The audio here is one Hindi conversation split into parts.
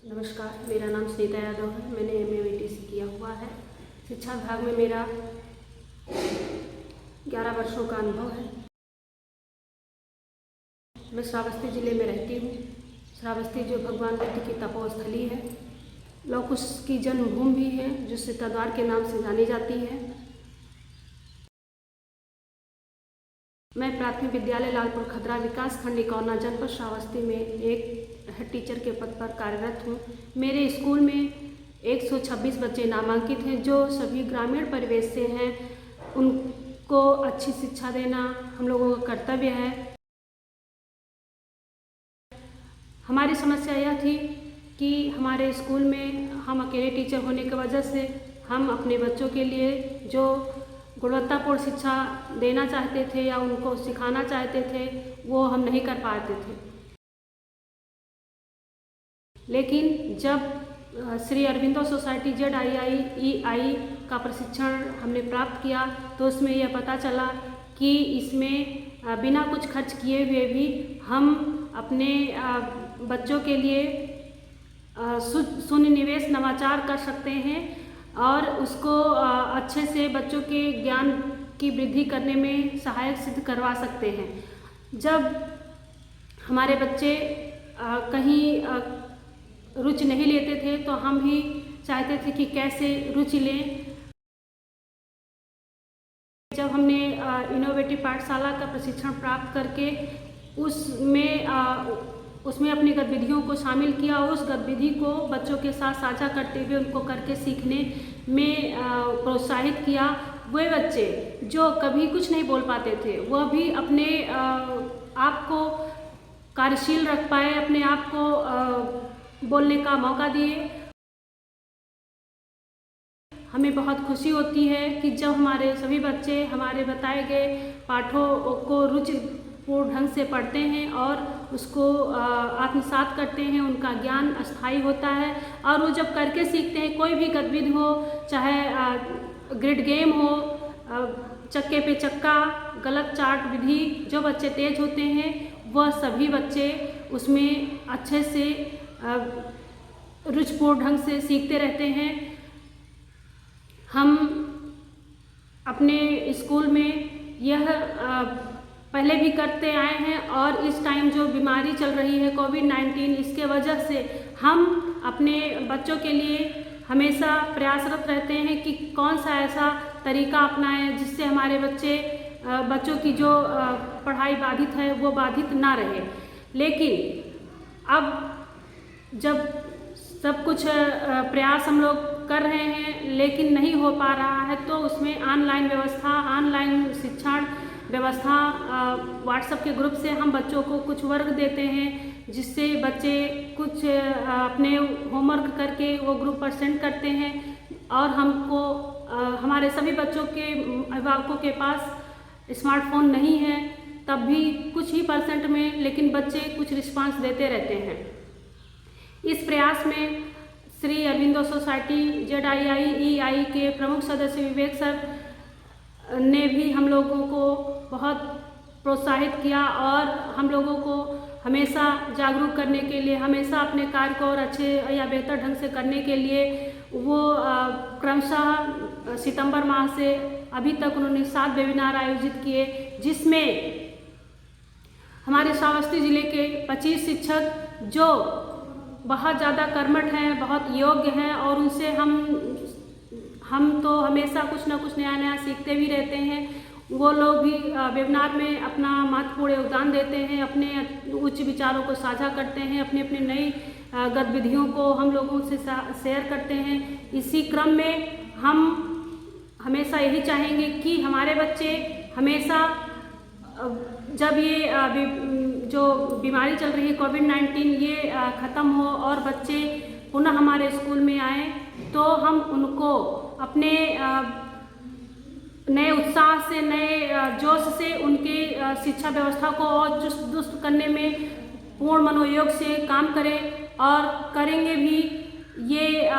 नमस्कार, मेरा नाम सुनीता यादव है। मैंने MA VTC किया हुआ है। शिक्षा विभाग में मेरा 11 वर्षों का अनुभव है। मैं श्रावस्ती जिले में रहती हूँ। श्रावस्ती जो भगवान बुद्ध की तपोस्थली है, लौह कुश की जन्मभूमि भी है, जो सीताद्वार के नाम से जानी जाती है। मैं प्राथमिक विद्यालय लालपुर खदरा विकास खंड इकौना जनपद श्रावस्ती में एक हेड टीचर के पद पर कार्यरत हूँ। मेरे स्कूल में 126 बच्चे नामांकित हैं, जो सभी ग्रामीण परिवेश से हैं। उनको अच्छी शिक्षा देना हम लोगों का कर्तव्य है। हमारी समस्या यह थी कि हमारे स्कूल में हम अकेले टीचर होने की वजह से हम अपने बच्चों के लिए जो गुणवत्तापूर्ण शिक्षा देना चाहते थे या उनको सिखाना चाहते थे, वो हम नहीं कर पाते थे। लेकिन जब श्री अरविंदो सोसाइटी ZIIEI का प्रशिक्षण हमने प्राप्त किया तो उसमें यह पता चला कि इसमें बिना कुछ खर्च किए हुए भी हम अपने बच्चों के लिए शून्य निवेश नवाचार कर सकते हैं और उसको अच्छे से बच्चों के ज्ञान की वृद्धि करने में सहायक सिद्ध करवा सकते हैं। जब हमारे बच्चे कहीं रुचि नहीं लेते थे तो हम भी चाहते थे कि कैसे रुचि लें। जब हमने इनोवेटिव पाठशाला का प्रशिक्षण प्राप्त करके उसमें अपनी गतिविधियों को शामिल किया और उस गतिविधि को बच्चों के साथ साझा करते हुए उनको करके सीखने में प्रोत्साहित किया। वे बच्चे जो कभी कुछ नहीं बोल पाते थे, वह भी अपने आप को कार्यशील रख पाए, अपने आप को बोलने का मौका दिए। हमें बहुत खुशी होती है कि जब हमारे सभी बच्चे हमारे बताए गए पाठों को रुचिपूर्ण ढंग से पढ़ते हैं और उसको आत्मसात करते हैं, उनका ज्ञान अस्थायी होता है और वो जब करके सीखते हैं, कोई भी गतिविधि हो, चाहे ग्रिड गेम हो, चक्के पे चक्का, गलत चार्ट विधि, जो बच्चे तेज होते हैं वह सभी बच्चे उसमें अच्छे से रुचिपूर्ण ढंग से सीखते रहते हैं। हम अपने स्कूल में यह पहले भी करते आए हैं और इस टाइम जो बीमारी चल रही है कोविड-19, इसके वजह से हम अपने बच्चों के लिए हमेशा प्रयासरत रहते हैं कि कौन सा ऐसा तरीका अपनाएं जिससे हमारे बच्चों की जो पढ़ाई बाधित है वो बाधित ना रहे। लेकिन अब जब सब कुछ प्रयास हम लोग कर रहे हैं लेकिन नहीं हो पा रहा है, तो उसमें ऑनलाइन शिक्षण व्यवस्था व्हाट्सएप के ग्रुप से हम बच्चों को कुछ वर्ग देते हैं, जिससे बच्चे कुछ अपने होमवर्क करके वो ग्रुप पर सेंड करते हैं और हमको हमारे सभी बच्चों के अभिभावकों के पास स्मार्टफोन नहीं है, तब भी कुछ ही % में लेकिन बच्चे कुछ रिस्पांस देते रहते हैं। इस प्रयास में श्री अरविंदो सोसाइटी ZIIEI के प्रमुख सदस्य विवेक सर ने भी हम लोगों को बहुत प्रोत्साहित किया और हम लोगों को हमेशा जागरूक करने के लिए, हमेशा अपने कार्य को और अच्छे या बेहतर ढंग से करने के लिए वो क्रमशः सितंबर माह से अभी तक उन्होंने 7 वेबिनार आयोजित किए, जिसमें हमारे श्रावस्ती जिले के 25 शिक्षक जो बहुत ज़्यादा कर्मठ हैं, बहुत योग्य हैं और उनसे हम तो हमेशा कुछ ना कुछ नया सीखते भी रहते हैं। वो लोग भी वेबिनार में अपना महत्वपूर्ण योगदान देते हैं, अपने उच्च विचारों को साझा करते हैं, अपनी नई गतिविधियों को हम लोगों से शेयर करते हैं। इसी क्रम में हम हमेशा यही चाहेंगे कि हमारे बच्चे हमेशा जब ये जो बीमारी चल रही है कोविड-19 ये ख़त्म हो और बच्चे पुनः हमारे स्कूल में आएँ, तो हम उनको अपने नए उत्साह से, नए जोश से उनके शिक्षा व्यवस्था को और चुस्त दुरुस्त करने में पूर्ण मनोयोग से काम करें और करेंगे भी। ये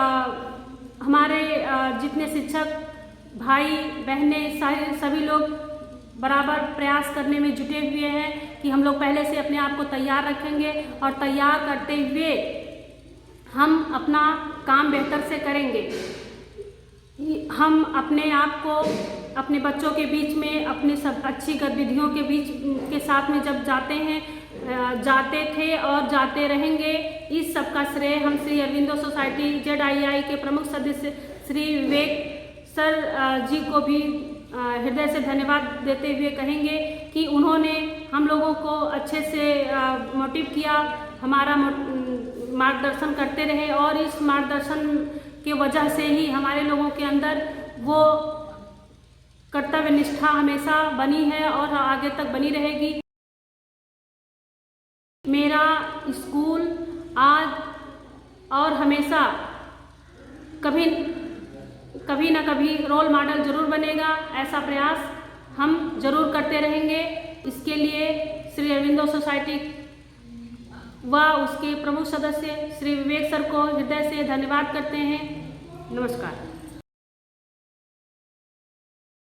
हमारे जितने शिक्षक भाई बहनें सभी लोग बराबर प्रयास करने में जुटे हुए हैं कि हम लोग पहले से अपने आप को तैयार रखेंगे और तैयार करते हुए हम अपना काम बेहतर से करेंगे। हम अपने आप को अपने बच्चों के बीच में अपने सब अच्छी गतिविधियों के बीच के साथ में जब जाते थे और जाते रहेंगे। इस सब का श्रेय हम श्री अरविंदो सोसाइटी ZII के प्रमुख सदस्य श्री विवेक सर जी को भी हृदय से धन्यवाद देते हुए कहेंगे कि उन्होंने हम लोगों को अच्छे से मोटिव किया, हमारा मार्गदर्शन करते रहे और इस मार्गदर्शन की वजह से ही हमारे लोगों के अंदर वो कर्तव्य निष्ठा हमेशा बनी है और आगे तक बनी रहेगी। मेरा स्कूल आज और हमेशा कभी न कभी रोल मॉडल जरूर बनेगा। ऐसा प्रयास हम जरूर करते रहेंगे। इसके लिए श्री अरविंदो सोसाइटी व उसके प्रमुख सदस्य श्री विवेक सर को हृदय से धन्यवाद करते हैं। नमस्कार।